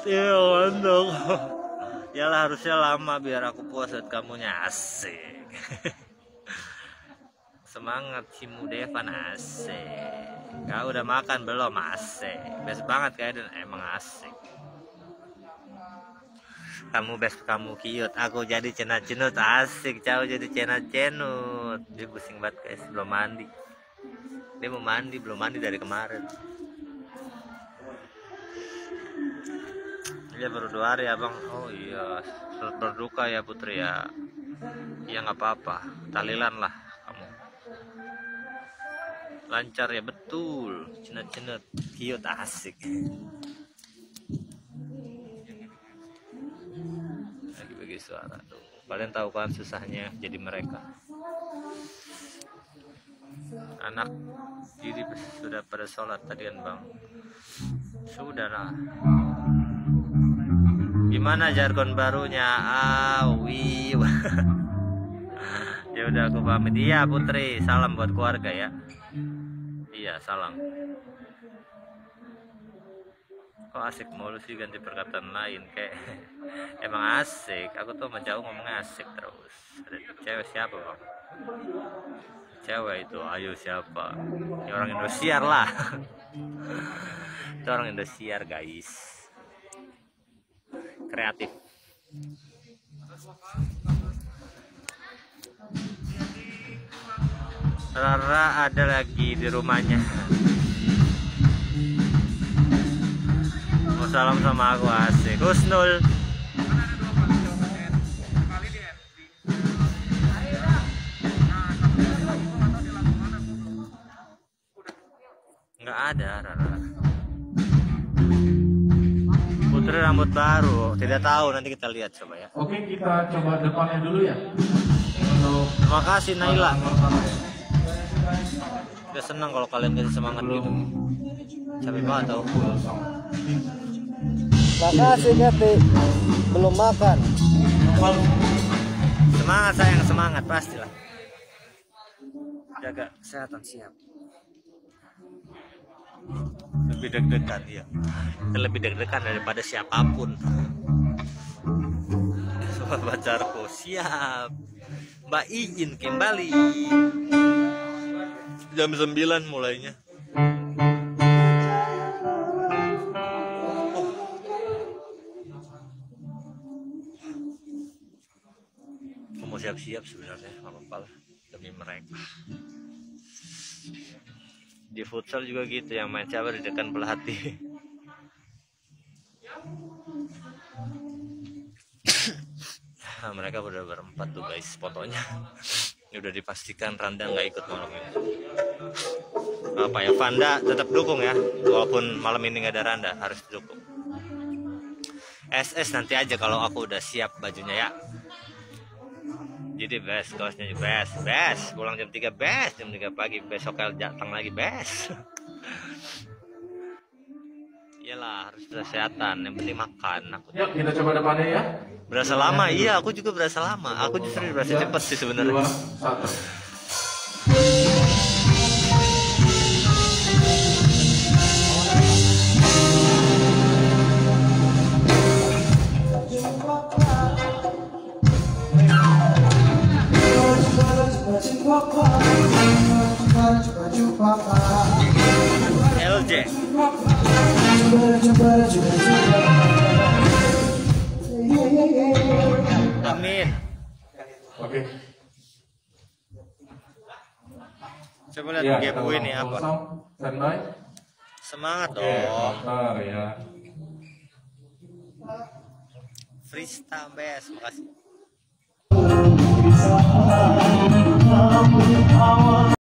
Iya mantap. Yalah harusnya lama biar aku puas liat kamunya, asik. Semangat Cimu Devan, asik. Kau udah makan belum? Asik. Best banget kayak dan emang asik. Kamu best, kamu cute, aku jadi cenut-cenut, asik. Jauh jadi cenut-cenut. Dia pusing banget guys, belum mandi. Dia mau mandi, belum mandi dari kemarin. Dia baru 2 hari abang. Oh iya, berduka ya Putri ya. Ya nggak apa-apa, tahlilan lah kamu. Lancar ya, betul. Cenut-cenut, cute, asik. Lagi bagi suara tuh. Kalian tahu kan susahnya jadi mereka. Anak jadi sudah pada sholat tadi kan bang. Sudah lah. Gimana jargon barunya? Awi. Ya udah aku pamit. Iya Putri, salam buat keluarga ya. Iya salam. Kok asik mulu sih, ganti perkataan lain kayak emang asik. Aku tuh sama jauh ngomongnya asik terus. Ada cewek siapa bang? Cewek itu, ayo siapa? Ya orang Indosiar lah. Itu orang Indosiar guys. Kreatif. Rara ada lagi di rumahnya. Mau salam sama aku, asik. Husnul. Nggak ada Rara. Putri rambut baru, tidak tahu, nanti kita lihat coba ya. Oke, kita coba depannya dulu ya. Untuk Terima kasih Naila. Udah senang kalau kalian kasih semangat gitu. Capek banget tau. Makasih Kati, belum makan. Semangat sayang, semangat pastilah. Jaga kesehatan, siap. Lebih deg-degan ya. Lebih deg-degan daripada siapapun. Sobat pacarku, siap. Mbak Iin kembali. Jam 9 mulainya. Aku mau siap-siap sebenarnya, nggak apa-apa lah demi mereka. Di futsal juga gitu, yang main siapa di depan pelatih. Nah, mereka udah berempat tuh guys, fotonya udah dipastikan Randa nggak ikut malam ini. Apa ya, Vanda tetap dukung ya, walaupun malam ini nggak ada Randa, harus dukung. SS nanti aja kalau aku udah siap bajunya ya. Jadi best, kaosnya best, pulang jam 3 best, jam 3 pagi, besok datang lagi best. Iyalah, harus kesehatan, yang penting makan. Aku yuk kita coba depannya ya. berasa lama, iya aku juga berasa lama. Aku justru berasa cepet sih sebenarnya. 2, 1. LJ. Amin. Oke. Coba lihat Ya, gap ini apa. Standby. Semangat Oke, dong. bentar ya. Freestyle best, makasih.